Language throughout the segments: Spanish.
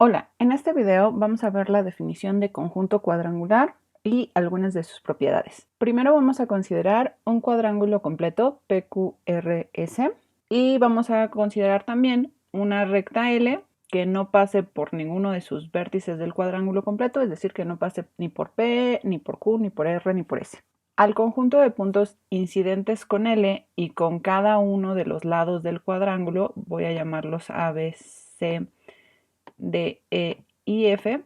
Hola, en este video vamos a ver la definición de conjunto cuadrangular y algunas de sus propiedades. Primero vamos a considerar un cuadrángulo completo PQRS y vamos a considerar también una recta L que no pase por ninguno de sus vértices del cuadrángulo completo, es decir, que no pase ni por P, ni por Q, ni por R, ni por S. Al conjunto de puntos incidentes con L y con cada uno de los lados del cuadrángulo, voy a llamarlos A, B, C, D, E y F,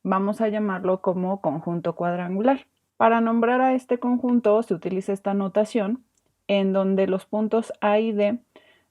vamos a llamarlo como conjunto cuadrangular. Para nombrar a este conjunto se utiliza esta notación en donde los puntos A y D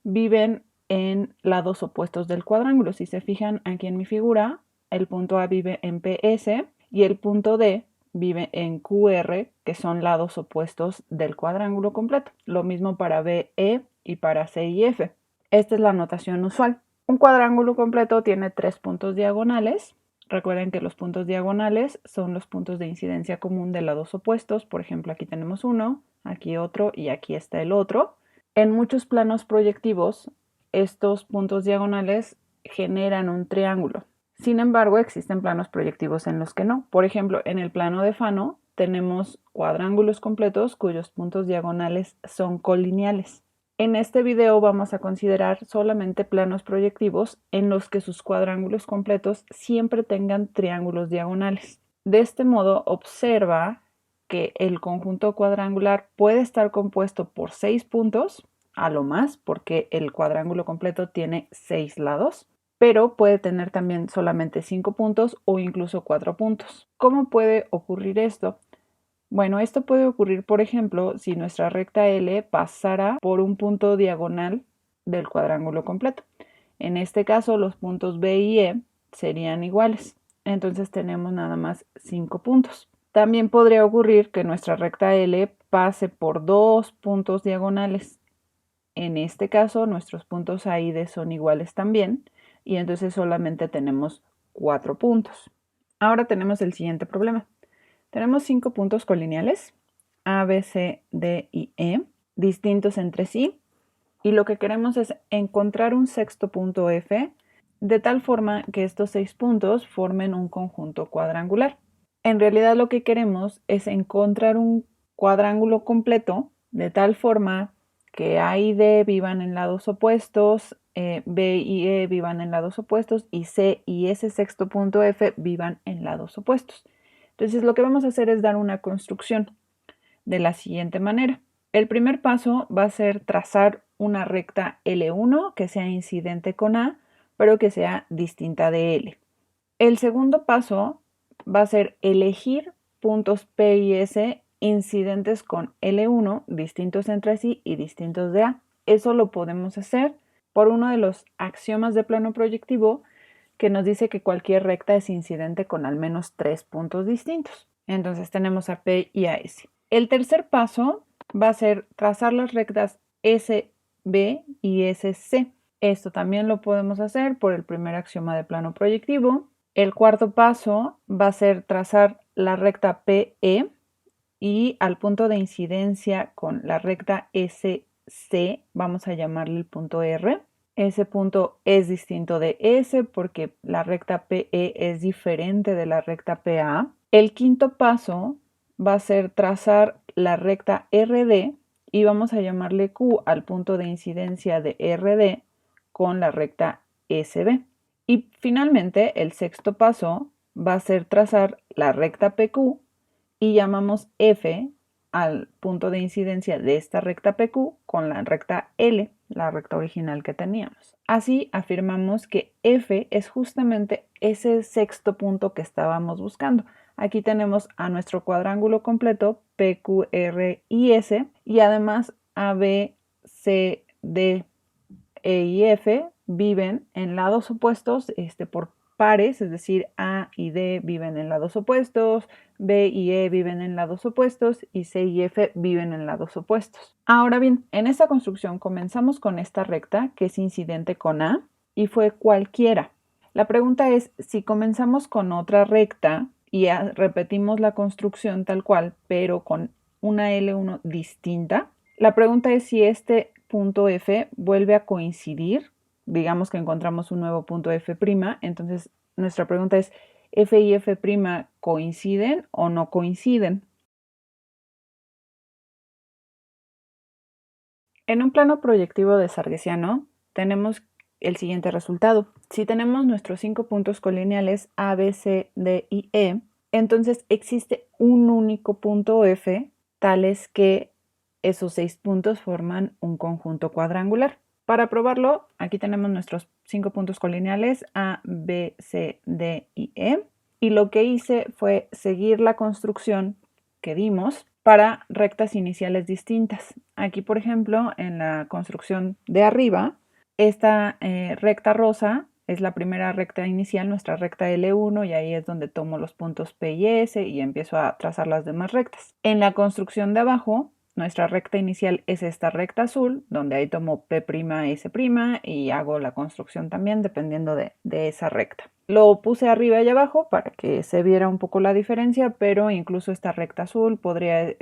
viven en lados opuestos del cuadrángulo. Si se fijan aquí en mi figura, el punto A vive en PS y el punto D vive en QR, que son lados opuestos del cuadrángulo completo. Lo mismo para BE y para C y F. Esta es la notación usual. Un cuadrángulo completo tiene 3 puntos diagonales. Recuerden que los puntos diagonales son los puntos de incidencia común de lados opuestos. Por ejemplo, aquí tenemos uno, aquí otro y aquí está el otro. En muchos planos proyectivos, estos puntos diagonales generan un triángulo. Sin embargo, existen planos proyectivos en los que no. Por ejemplo, en el plano de Fano tenemos cuadrángulos completos cuyos puntos diagonales son colineales. En este video vamos a considerar solamente planos proyectivos en los que sus cuadrángulos completos siempre tengan triángulos diagonales. De este modo, observa que el conjunto cuadrangular puede estar compuesto por 6 puntos, a lo más, porque el cuadrángulo completo tiene 6 lados, pero puede tener también solamente 5 puntos o incluso 4 puntos. ¿Cómo puede ocurrir esto? Bueno, esto puede ocurrir, por ejemplo, si nuestra recta L pasara por un punto diagonal del cuadrángulo completo. En este caso, los puntos B y E serían iguales. Entonces tenemos nada más 5 puntos. También podría ocurrir que nuestra recta L pase por 2 puntos diagonales. En este caso, nuestros puntos A y D son iguales también, y entonces solamente tenemos 4 puntos. Ahora tenemos el siguiente problema. Tenemos 5 puntos colineales, A, B, C, D y E, distintos entre sí, y lo que queremos es encontrar un sexto punto F de tal forma que estos 6 puntos formen un conjunto cuadrangular. En realidad lo que queremos es encontrar un cuadrángulo completo de tal forma que A y D vivan en lados opuestos, B y E vivan en lados opuestos y C y ese sexto punto F vivan en lados opuestos. Entonces lo que vamos a hacer es dar una construcción de la siguiente manera. El primer paso va a ser trazar una recta L1 que sea incidente con A, pero que sea distinta de L. El segundo paso va a ser elegir puntos P y S incidentes con L1, distintos entre sí y distintos de A. Eso lo podemos hacer por uno de los axiomas de plano proyectivo que nos dice que cualquier recta es incidente con al menos 3 puntos distintos. Entonces tenemos a P y a S. El tercer paso va a ser trazar las rectas SB y SC. Esto también lo podemos hacer por el primer axioma de plano proyectivo. El cuarto paso va a ser trazar la recta PE y al punto de incidencia con la recta SC vamos a llamarle el punto R. Ese punto es distinto de S porque la recta PE es diferente de la recta PA. El quinto paso va a ser trazar la recta RD y vamos a llamarle Q al punto de incidencia de RD con la recta SB. Y finalmente, el sexto paso va a ser trazar la recta PQ y llamamos F al punto de incidencia de esta recta PQ con la recta L, la recta original que teníamos. Así afirmamos que F es justamente ese sexto punto que estábamos buscando. Aquí tenemos a nuestro cuadrángulo completo P, Q, R y S y además A, B, C, D, E y F viven en lados opuestos por pares, es decir, A y D viven en lados opuestos, B y E viven en lados opuestos y C y F viven en lados opuestos. Ahora bien, en esta construcción comenzamos con esta recta que es incidente con A y fue cualquiera. La pregunta es, si comenzamos con otra recta y repetimos la construcción tal cual, pero con una L1 distinta, la pregunta es si este punto F vuelve a coincidir. Digamos que encontramos un nuevo punto F', entonces nuestra pregunta es, ¿F y F' coinciden o no coinciden? En un plano proyectivo de Sargesiano tenemos el siguiente resultado. Si tenemos nuestros 5 puntos colineales A, B, C, D y E, entonces existe un único punto F, tales que esos 6 puntos forman un conjunto cuadrangular. Para probarlo, aquí tenemos nuestros 5 puntos colineales A, B, C, D y E. Y lo que hice fue seguir la construcción que dimos para rectas iniciales distintas. Aquí, por ejemplo, en la construcción de arriba, esta recta rosa es la primera recta inicial, nuestra recta L1, y ahí es donde tomo los puntos P y S y empiezo a trazar las demás rectas. En la construcción de abajo, nuestra recta inicial es esta recta azul, donde ahí tomo P', S' y hago la construcción también dependiendo de esa recta. Lo puse arriba y abajo para que se viera un poco la diferencia, pero incluso esta recta azul podría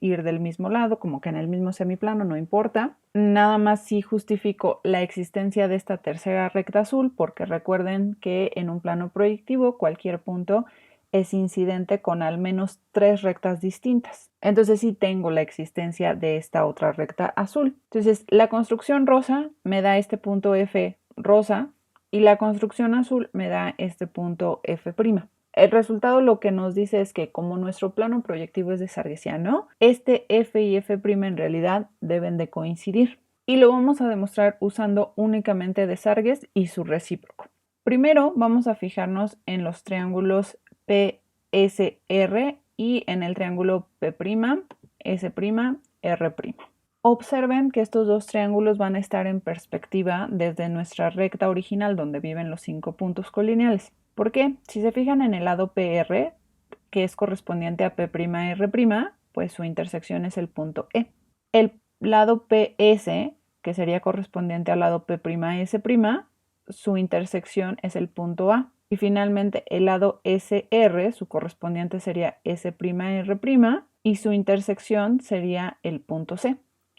ir del mismo lado, como que en el mismo semiplano, no importa. Nada más sí justifico la existencia de esta tercera recta azul, porque recuerden que en un plano proyectivo cualquier punto es incidente con al menos 3 rectas distintas. Entonces sí tengo la existencia de esta otra recta azul. Entonces la construcción rosa me da este punto F rosa y la construcción azul me da este punto F'. El resultado lo que nos dice es que como nuestro plano proyectivo es de Sargesiano, este F y F' en realidad deben de coincidir. Y lo vamos a demostrar usando únicamente de Sarges y su recíproco. Primero vamos a fijarnos en los triángulos PSR y en el triángulo P', S', R'. Observen que estos dos triángulos van a estar en perspectiva desde nuestra recta original donde viven los 5 puntos colineales. ¿Por qué? Si se fijan en el lado PR, que es correspondiente a P', R', pues su intersección es el punto E. El lado PS, que sería correspondiente al lado P', S', su intersección es el punto A. Y finalmente el lado SR, su correspondiente sería S', R', y su intersección sería el punto C.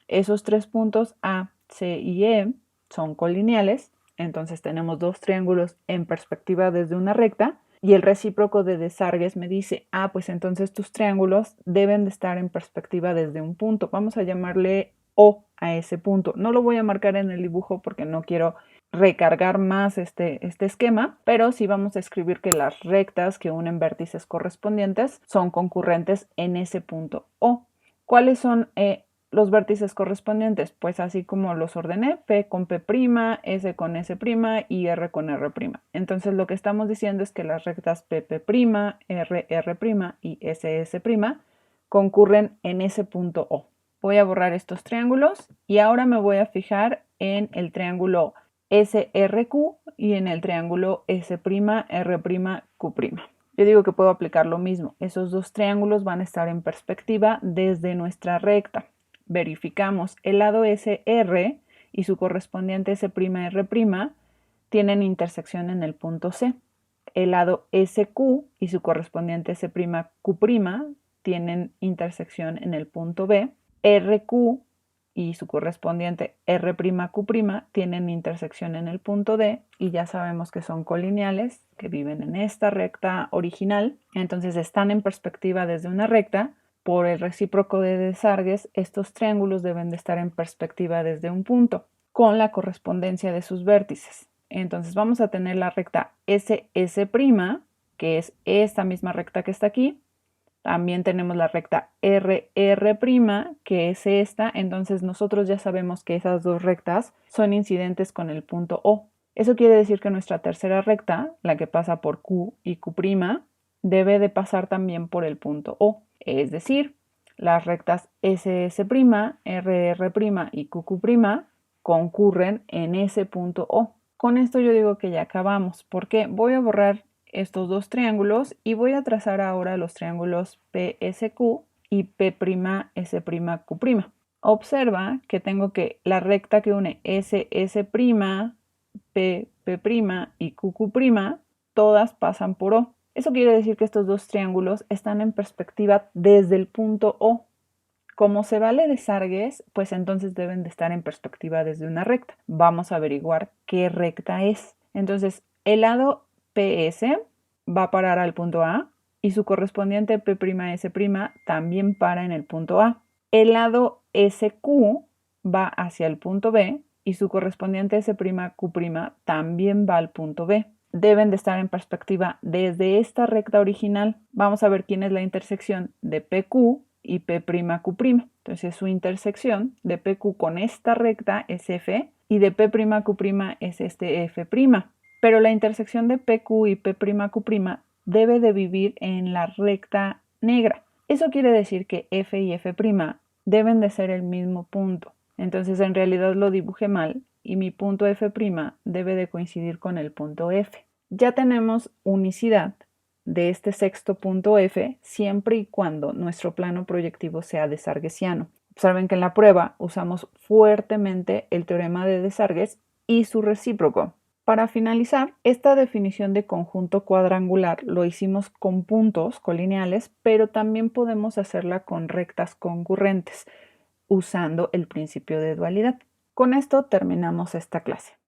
Esos 3 puntos A, C y E son colineales, entonces tenemos 2 triángulos en perspectiva desde una recta y el recíproco de Desargues me dice, pues entonces tus triángulos deben de estar en perspectiva desde un punto. Vamos a llamarle O a ese punto. No lo voy a marcar en el dibujo porque no quiero recargar más este esquema, pero sí vamos a escribir que las rectas que unen vértices correspondientes son concurrentes en ese punto O. ¿Cuáles son los vértices correspondientes? Pues así como los ordené, P con P', S con S' y R con R'. Entonces lo que estamos diciendo es que las rectas P', R' y S' concurren en ese punto O. Voy a borrar estos triángulos y ahora me voy a fijar en el triángulo SRQ y en el triángulo S'R'Q'. Yo digo que puedo aplicar lo mismo. Esos dos triángulos van a estar en perspectiva desde nuestra recta. Verificamos el lado SR y su correspondiente S'R' tienen intersección en el punto C. El lado SQ y su correspondiente S'Q' tienen intersección en el punto B. RQ y su correspondiente R'Q' tienen intersección en el punto D y ya sabemos que son colineales, que viven en esta recta original, entonces están en perspectiva desde una recta. Por el recíproco de Desargues, estos triángulos deben de estar en perspectiva desde un punto, con la correspondencia de sus vértices. Entonces vamos a tener la recta SS', que es esta misma recta que está aquí. También tenemos la recta RR', que es esta. Entonces nosotros ya sabemos que esas dos rectas son incidentes con el punto O. Eso quiere decir que nuestra tercera recta, la que pasa por Q y Q', debe de pasar también por el punto O. Es decir, las rectas SS', RR' y QQ' concurren en ese punto O. Con esto yo digo que ya acabamos, porque voy a borrar estos dos triángulos y voy a trazar ahora los triángulos PSQ y P'S'Q'. Observa que tengo que la recta que une SS', P', P' y QQ' todas pasan por O. Eso quiere decir que estos dos triángulos están en perspectiva desde el punto O. Como se vale de Sargues, pues entonces deben de estar en perspectiva desde una recta. Vamos a averiguar qué recta es. Entonces, el lado PS va a parar al punto A y su correspondiente P'S' también para en el punto A. El lado SQ va hacia el punto B y su correspondiente S'Q' también va al punto B. Deben de estar en perspectiva desde esta recta original. Vamos a ver quién es la intersección de PQ y P'Q'. Entonces su intersección de PQ con esta recta es F y de P'Q' es este F'. Pero la intersección de PQ y P'Q' debe de vivir en la recta negra. Eso quiere decir que F y F' deben de ser el mismo punto. Entonces en realidad lo dibujé mal y mi punto F' debe de coincidir con el punto F. Ya tenemos unicidad de este sexto punto F siempre y cuando nuestro plano proyectivo sea desarguesiano. Observen que en la prueba usamos fuertemente el teorema de Desargues y su recíproco. Para finalizar, esta definición de conjunto cuadrangular lo hicimos con puntos colineales, pero también podemos hacerla con rectas concurrentes, usando el principio de dualidad. Con esto terminamos esta clase.